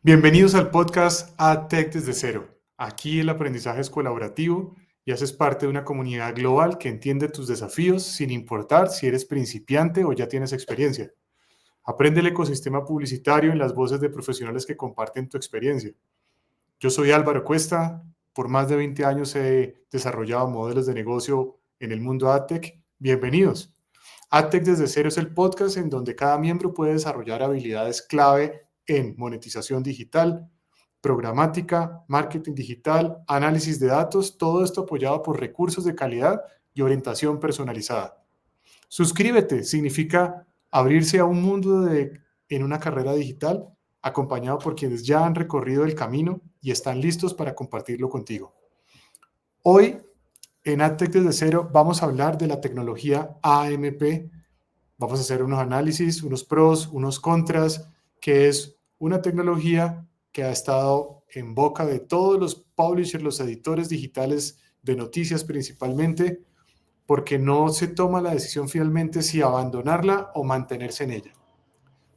Bienvenidos al podcast AdTech desde cero. Aquí el aprendizaje es colaborativo y haces parte de una comunidad global que entiende tus desafíos sin importar si eres principiante o ya tienes experiencia. Aprende el ecosistema publicitario en las voces de profesionales que comparten tu experiencia. Yo soy Álvaro Cuesta. Por más de 20 años he desarrollado modelos de negocio en el mundo AdTech. Bienvenidos. AdTech desde cero es el podcast en donde cada miembro puede desarrollar habilidades clave en monetización digital, programática, marketing digital, análisis de datos, todo esto apoyado por recursos de calidad y orientación personalizada. Suscríbete significa abrirse a un mundo en una carrera digital acompañado por quienes ya han recorrido el camino y están listos para compartirlo contigo. Hoy en AdTech desde cero vamos a hablar de la tecnología AMP. Vamos a hacer unos análisis, unos pros, unos contras, que es una tecnología que ha estado en boca de todos los publishers, los editores digitales de noticias principalmente, porque no se toma la decisión finalmente si abandonarla o mantenerse en ella.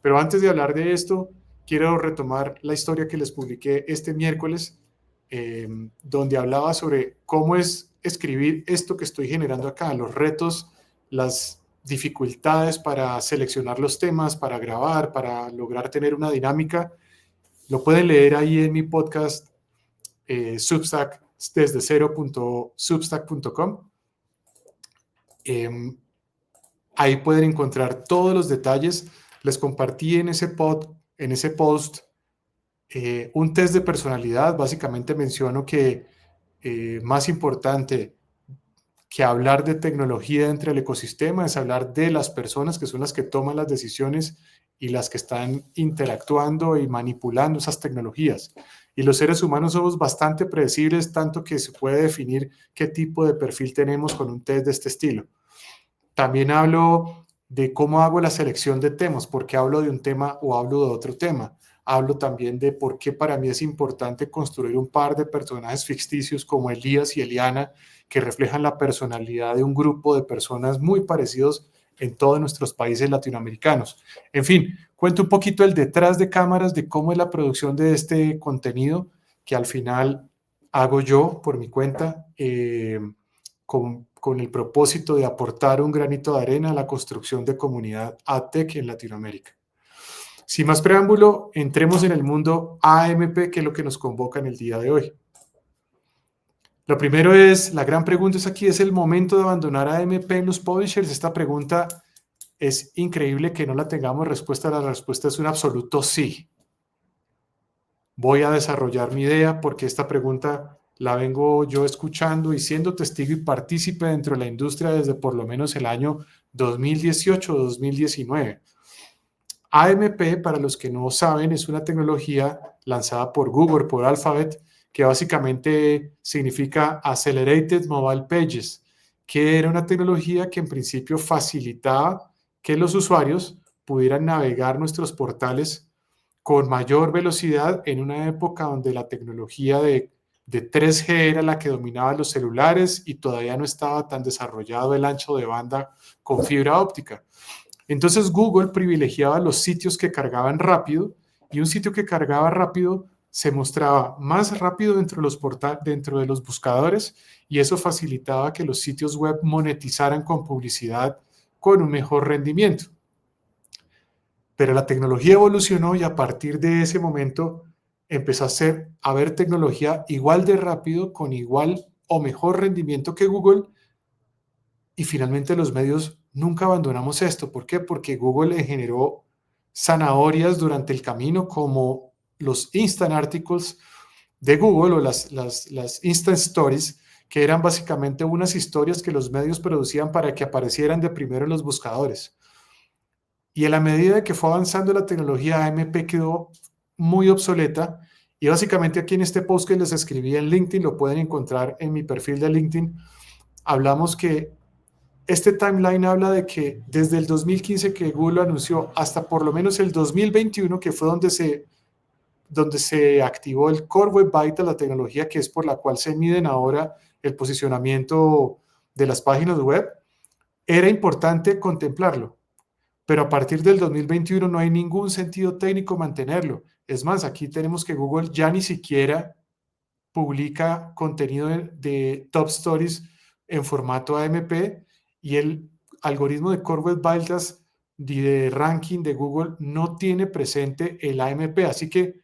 Pero antes de hablar de esto, quiero retomar la historia que les publiqué este miércoles, donde hablaba sobre cómo es escribir esto que estoy generando acá, los retos, las dificultades para seleccionar los temas, para grabar, para lograr tener una dinámica. Lo pueden leer ahí en mi podcast Substack desde cero.substack.com. Ahí pueden encontrar todos los detalles. Les compartí en ese post un test de personalidad. Básicamente menciono que más importante que hablar de tecnología dentro del ecosistema es hablar de las personas que son las que toman las decisiones y las que están interactuando y manipulando esas tecnologías. Y los seres humanos somos bastante predecibles, tanto que se puede definir qué tipo de perfil tenemos con un test de este estilo. También hablo de cómo hago la selección de temas, por qué hablo de un tema o hablo de otro tema. Hablo también de por qué para mí es importante construir un par de personajes ficticios como Elías y Eliana, que reflejan la personalidad de un grupo de personas muy parecidos en todos nuestros países latinoamericanos. En fin, cuento un poquito el detrás de cámaras de cómo es la producción de este contenido que al final hago yo por mi cuenta. Con el propósito de aportar un granito de arena a la construcción de comunidad AdTech en Latinoamérica. Sin más preámbulo, entremos en el mundo AMP, que es lo que nos convoca en el día de hoy. Lo primero es, la gran pregunta es aquí, ¿es el momento de abandonar AMP en los publishers? Esta pregunta es increíble que no la tengamos respuesta. La respuesta es un absoluto sí. Voy a desarrollar mi idea porque esta pregunta la vengo yo escuchando y siendo testigo y partícipe dentro de la industria desde por lo menos el año 2018 o 2019. AMP, para los que no saben, es una tecnología lanzada por Google, por Alphabet, que básicamente significa Accelerated Mobile Pages, que era una tecnología que en principio facilitaba que los usuarios pudieran navegar nuestros portales con mayor velocidad en una época donde la tecnología de 3G era la que dominaba los celulares y todavía no estaba tan desarrollado el ancho de banda con fibra óptica. Entonces Google privilegiaba los sitios que cargaban rápido y un sitio que cargaba rápido se mostraba más rápido dentro de los buscadores y eso facilitaba que los sitios web monetizaran con publicidad con un mejor rendimiento. Pero la tecnología evolucionó y a partir de ese momento empezó a haber tecnología igual de rápido, con igual o mejor rendimiento que Google, y finalmente los medios nunca abandonamos esto. ¿Por qué? Porque Google le generó zanahorias durante el camino como los Instant Articles de Google o las Instant Stories, que eran básicamente unas historias que los medios producían para que aparecieran de primero en los buscadores. Y a la medida que fue avanzando la tecnología, AMP quedó muy obsoleta. Y básicamente aquí en este post que les escribí en LinkedIn, lo pueden encontrar en mi perfil de LinkedIn, hablamos que este timeline habla de que desde el 2015 que Google anunció hasta por lo menos el 2021, que fue donde se activó el Core Web Vitals, la tecnología que es por la cual se miden ahora el posicionamiento de las páginas web, era importante contemplarlo. Pero a partir del 2021 no hay ningún sentido técnico mantenerlo. Es más, aquí tenemos que Google ya ni siquiera publica contenido de Top Stories en formato AMP, y el algoritmo de Core Web Vitals de ranking de Google no tiene presente el AMP. Así que,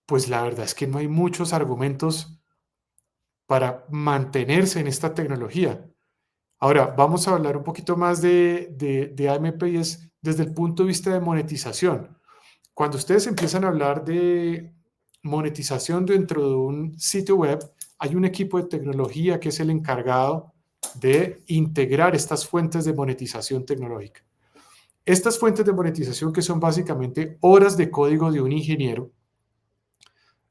pues la verdad es que no hay muchos argumentos para mantenerse en esta tecnología. Ahora, vamos a hablar un poquito más de AMP, y es desde el punto de vista de monetización. Cuando ustedes empiezan a hablar de monetización dentro de un sitio web, hay un equipo de tecnología que es el encargado de integrar estas fuentes de monetización tecnológica. Estas fuentes de monetización, que son básicamente horas de código de un ingeniero,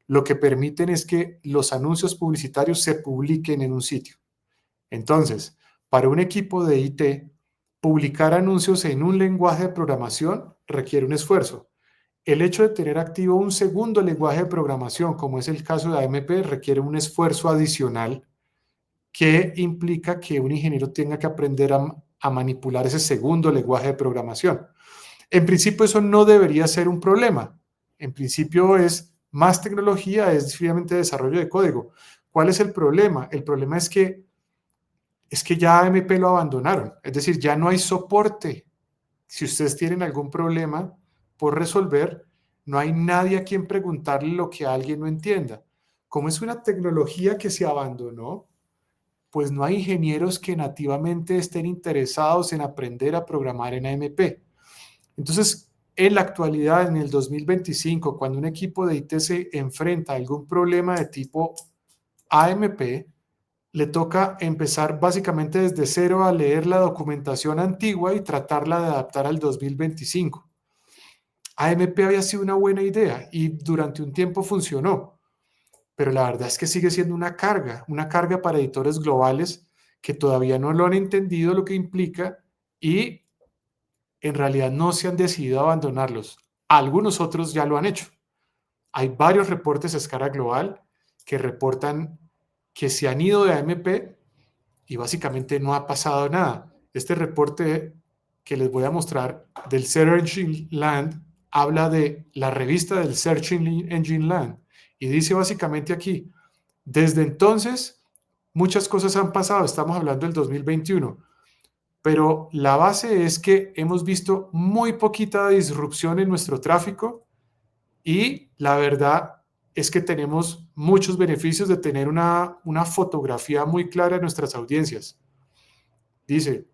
lo que permiten es que los anuncios publicitarios se publiquen en un sitio. Entonces, para un equipo de IT, publicar anuncios en un lenguaje de programación requiere un esfuerzo. El hecho de tener activo un segundo lenguaje de programación, como es el caso de AMP, requiere un esfuerzo adicional que implica que un ingeniero tenga que aprender a manipular ese segundo lenguaje de programación. En principio, eso no debería ser un problema. En principio es más tecnología, es simplemente desarrollo de código. ¿Cuál es el problema? El problema es que ya AMP lo abandonaron. Es decir, ya no hay soporte. Si ustedes tienen algún problema por resolver, no hay nadie a quien preguntarle lo que alguien no entienda. Como es una tecnología que se abandonó, pues no hay ingenieros que nativamente estén interesados en aprender a programar en AMP. Entonces, en la actualidad, en el 2025, cuando un equipo de IT se enfrenta a algún problema de tipo AMP, le toca empezar básicamente desde cero a leer la documentación antigua y tratarla de adaptar al 2025. AMP había sido una buena idea y durante un tiempo funcionó, pero la verdad es que sigue siendo una carga para editores globales que todavía no lo han entendido lo que implica, y en realidad no se han decidido a abandonarlos. Algunos otros ya lo han hecho. Hay varios reportes a escala global que reportan que se han ido de AMP y básicamente no ha pasado nada. Este reporte que les voy a mostrar del Search Engine Land habla de la revista del Search Engine Land y dice básicamente aquí: desde entonces muchas cosas han pasado, estamos hablando del 2021, pero la base es que hemos visto muy poquita disrupción en nuestro tráfico, y la verdad es que tenemos muchos beneficios de tener una fotografía muy clara de nuestras audiencias. Dice: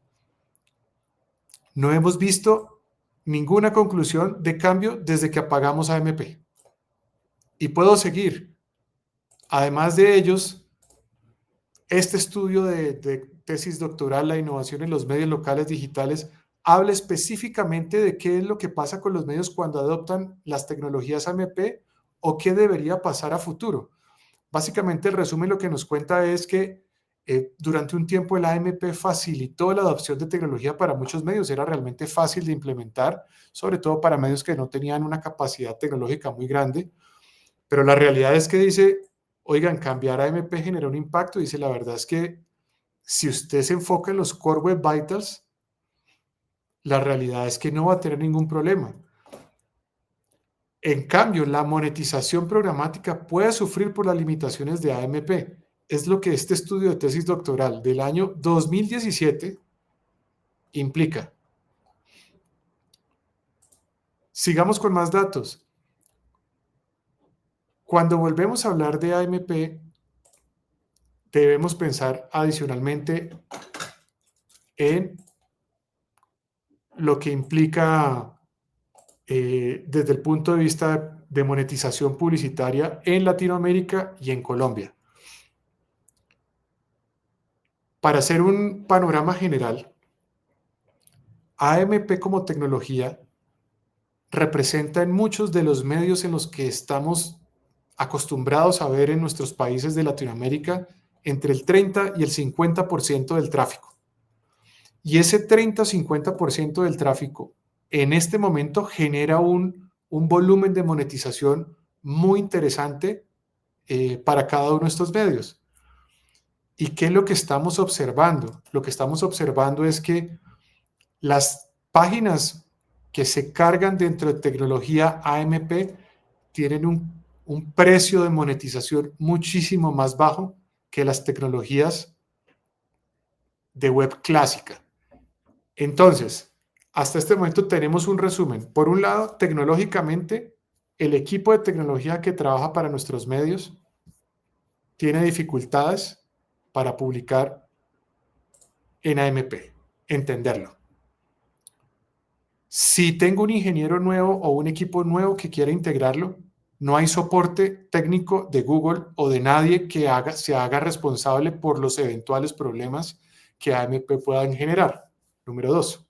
no hemos visto ninguna conclusión de cambio desde que apagamos AMP. Y puedo seguir. Además de ellos, este estudio de tesis doctoral, la innovación en los medios locales digitales, habla específicamente de qué es lo que pasa con los medios cuando adoptan las tecnologías AMP o qué debería pasar a futuro. Básicamente, el resumen lo que nos cuenta es que durante un tiempo el AMP facilitó la adopción de tecnología para muchos medios, era realmente fácil de implementar, sobre todo para medios que no tenían una capacidad tecnológica muy grande, pero la realidad es que dice: oigan, cambiar a AMP generó un impacto. Dice: la verdad es que si usted se enfoca en los Core Web Vitals, la realidad es que no va a tener ningún problema. En cambio, la monetización programática puede sufrir por las limitaciones de AMP. Es lo que este estudio de tesis doctoral del año 2017 implica. Sigamos con más datos. Cuando volvemos a hablar de AMP, debemos pensar adicionalmente en lo que implica desde el punto de vista de monetización publicitaria en Latinoamérica y en Colombia. Para hacer un panorama general, AMP como tecnología representa en muchos de los medios en los que estamos acostumbrados a ver en nuestros países de Latinoamérica entre el 30 y el 50% del tráfico. Y ese 30 o 50% del tráfico en este momento genera un volumen de monetización muy interesante para cada uno de estos medios. ¿Y qué es lo que estamos observando? Lo que estamos observando es que las páginas que se cargan dentro de tecnología AMP tienen un precio de monetización muchísimo más bajo que las tecnologías de web clásica. Entonces, hasta este momento tenemos un resumen. Por un lado, tecnológicamente, el equipo de tecnología que trabaja para nuestros medios tiene dificultades para publicar en AMP, entenderlo. Si tengo un ingeniero nuevo o un equipo nuevo que quiera integrarlo, no hay soporte técnico de Google o de nadie que se haga responsable por los eventuales problemas que AMP puedan generar. Número 2.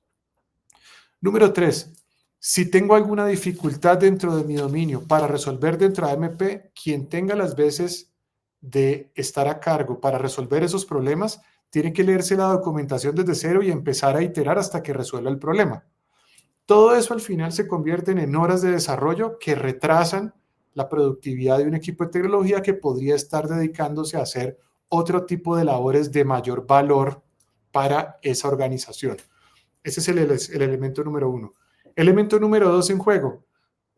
Número 3. Si tengo alguna dificultad dentro de mi dominio para resolver dentro de AMP, quien tenga las veces de estar a cargo para resolver esos problemas, tiene que leerse la documentación desde cero y empezar a iterar hasta que resuelva el problema. Todo eso al final se convierte en horas de desarrollo que retrasan la productividad de un equipo de tecnología que podría estar dedicándose a hacer otro tipo de labores de mayor valor para esa organización. Ese es el elemento número 1. Elemento número 2 en juego.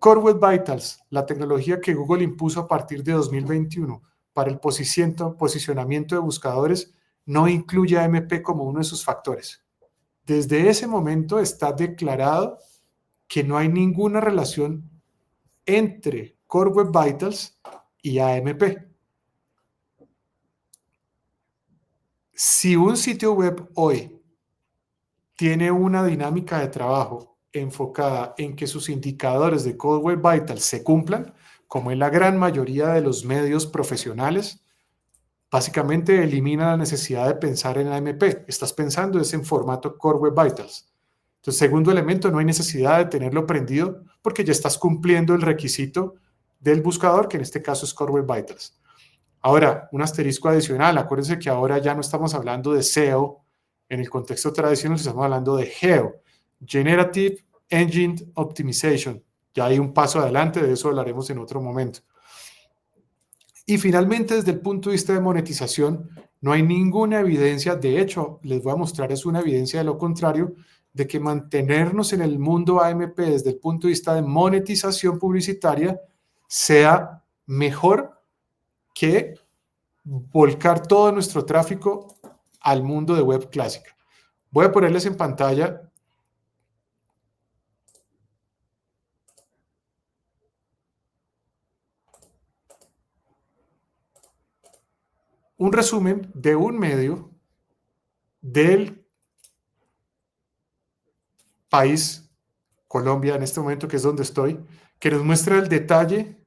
Core Web Vitals, la tecnología que Google impuso a partir de 2021 para el posicionamiento de buscadores, no incluye AMP como uno de sus factores. Desde ese momento está declarado que no hay ninguna relación entre Core Web Vitals y AMP. Si un sitio web hoy tiene una dinámica de trabajo enfocada en que sus indicadores de Core Web Vitals se cumplan, como en la gran mayoría de los medios profesionales, básicamente elimina la necesidad de pensar en AMP. Estás pensando en formato Core Web Vitals. Entonces, segundo elemento, no hay necesidad de tenerlo prendido porque ya estás cumpliendo el requisito del buscador, que en este caso es Core Web Vitals. Ahora, un asterisco adicional, acuérdense que ahora ya no estamos hablando de SEO en el contexto tradicional, estamos hablando de GEO, Generative Engine Optimization. Ya hay un paso adelante, de eso hablaremos en otro momento. Y finalmente, desde el punto de vista de monetización, no hay ninguna evidencia, de hecho, les voy a mostrar, es una evidencia de lo contrario, de que mantenernos en el mundo AMP desde el punto de vista de monetización publicitaria sea mejor que volcar todo nuestro tráfico al mundo de web clásica. Voy a ponerles en pantalla un resumen de un medio del país, Colombia en este momento, que es donde estoy, que nos muestra el detalle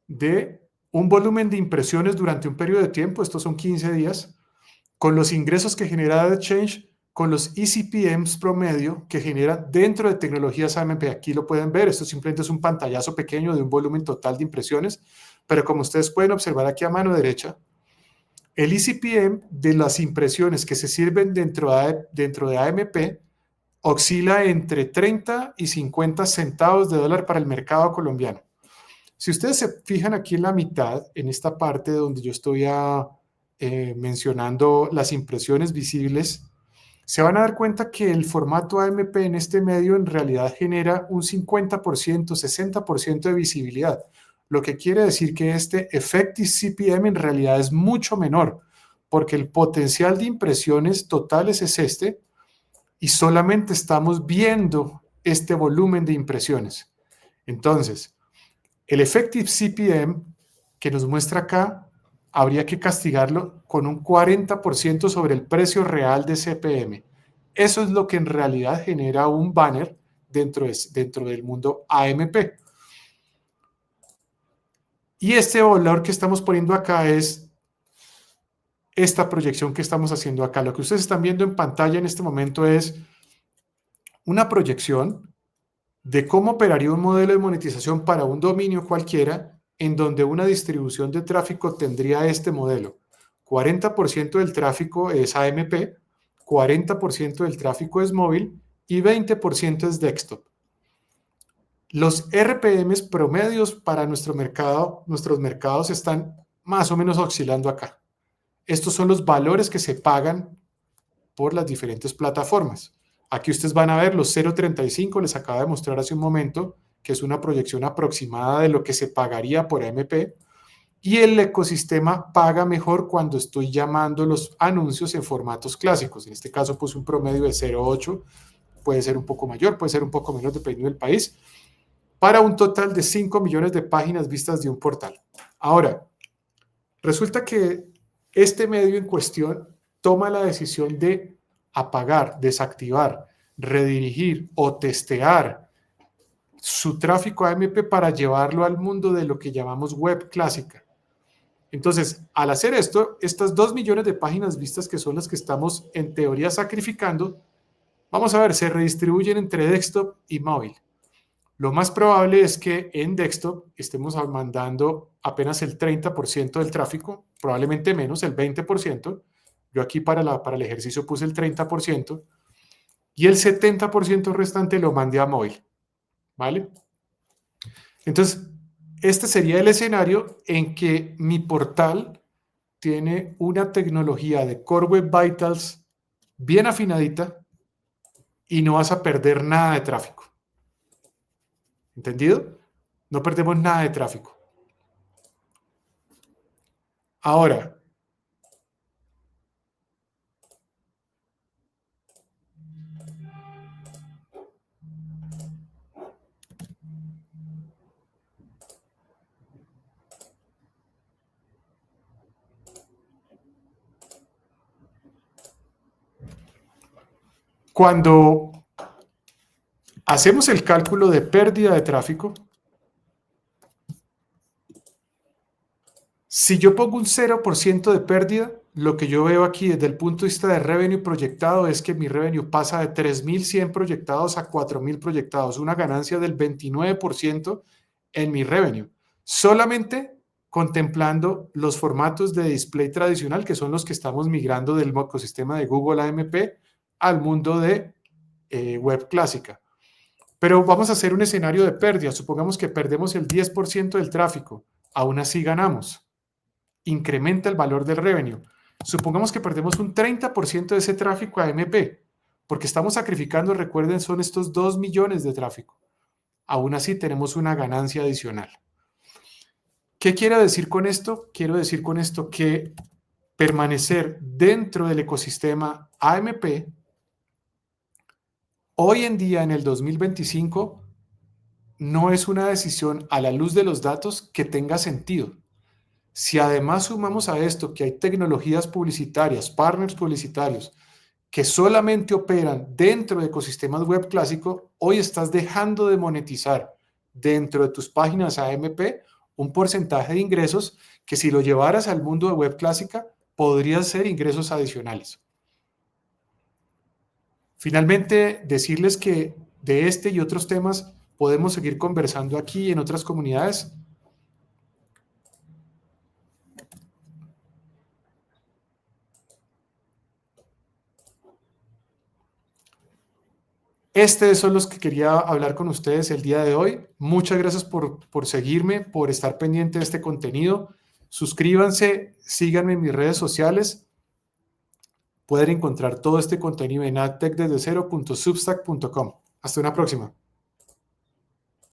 de un volumen de impresiones durante un periodo de tiempo, estos son 15 días, con los ingresos que genera AdChange, con los eCPMs promedio que genera dentro de tecnologías AMP. Aquí lo pueden ver, esto simplemente es un pantallazo pequeño de un volumen total de impresiones, pero como ustedes pueden observar aquí a mano derecha, el eCPM de las impresiones que se sirven dentro de AMP oscila entre 30 y 50 centavos de dólar para el mercado colombiano. Si ustedes se fijan aquí en la mitad, en esta parte donde yo estoy mencionando las impresiones visibles, se van a dar cuenta que el formato AMP en este medio en realidad genera un 50%, 60% de visibilidad, lo que quiere decir que este effective CPM en realidad es mucho menor, porque el potencial de impresiones totales es este, y solamente estamos viendo este volumen de impresiones. Entonces, el effective CPM que nos muestra acá, habría que castigarlo con un 40% sobre el precio real de CPM. Eso es lo que en realidad genera un banner dentro del mundo AMP. Y este valor que estamos poniendo acá es esta proyección que estamos haciendo acá. Lo que ustedes están viendo en pantalla en este momento es una proyección de cómo operaría un modelo de monetización para un dominio cualquiera en donde una distribución de tráfico tendría este modelo. 40% del tráfico es AMP, 40% del tráfico es móvil y 20% es desktop. Los RPMs promedios para nuestros mercados están más o menos oscilando acá. Estos son los valores que se pagan por las diferentes plataformas. Aquí ustedes van a ver los 0.35, les acabo de mostrar hace un momento, que es una proyección aproximada de lo que se pagaría por AMP. Y el ecosistema paga mejor cuando estoy llamando los anuncios en formatos clásicos. En este caso puse un promedio de 0.8, puede ser un poco mayor, puede ser un poco menos dependiendo del país, para un total de 5 millones de páginas vistas de un portal. Ahora, resulta que este medio en cuestión toma la decisión de apagar, desactivar, redirigir o testear su tráfico AMP para llevarlo al mundo de lo que llamamos web clásica. Entonces, al hacer esto, estas 2 millones de páginas vistas que son las que estamos en teoría sacrificando, vamos a ver, se redistribuyen entre desktop y móvil. Lo más probable es que en desktop estemos mandando apenas el 30% del tráfico, probablemente menos, el 20%. Yo aquí para el ejercicio puse el 30%, y el 70% restante lo mandé a móvil, ¿vale? Entonces, este sería el escenario en que mi portal tiene una tecnología de Core Web Vitals bien afinadita y no vas a perder nada de tráfico. ¿Entendido? No perdemos nada de tráfico. Ahora, cuando hacemos el cálculo de pérdida de tráfico, si yo pongo un 0% de pérdida, lo que yo veo aquí desde el punto de vista de revenue proyectado es que mi revenue pasa de 3.100 proyectados a 4.000 proyectados, una ganancia del 29% en mi revenue, solamente contemplando los formatos de display tradicional, que son los que estamos migrando del ecosistema de Google AMP al mundo de web clásica. Pero vamos a hacer un escenario de pérdida. Supongamos que perdemos el 10% del tráfico, aún así ganamos. Incrementa el valor del revenue. Supongamos que perdemos un 30% de ese tráfico a AMP, porque estamos sacrificando, recuerden, son estos 2 millones de tráfico. Aún así tenemos una ganancia adicional. ¿Qué quiero decir con esto? Quiero decir con esto que permanecer dentro del ecosistema AMP, hoy en día en el 2025, no es una decisión a la luz de los datos que tenga sentido. Si además sumamos a esto que hay tecnologías publicitarias, partners publicitarios, que solamente operan dentro de ecosistemas web clásico, hoy estás dejando de monetizar dentro de tus páginas AMP un porcentaje de ingresos que si lo llevaras al mundo de web clásica, podrían ser ingresos adicionales. Finalmente, decirles que de este y otros temas podemos seguir conversando aquí en otras comunidades. Estos son los que quería hablar con ustedes el día de hoy. Muchas gracias por seguirme, por estar pendiente de este contenido. Suscríbanse, síganme en mis redes sociales. Pueden encontrar todo este contenido en adtechdesdecero.substack.com. Hasta una próxima.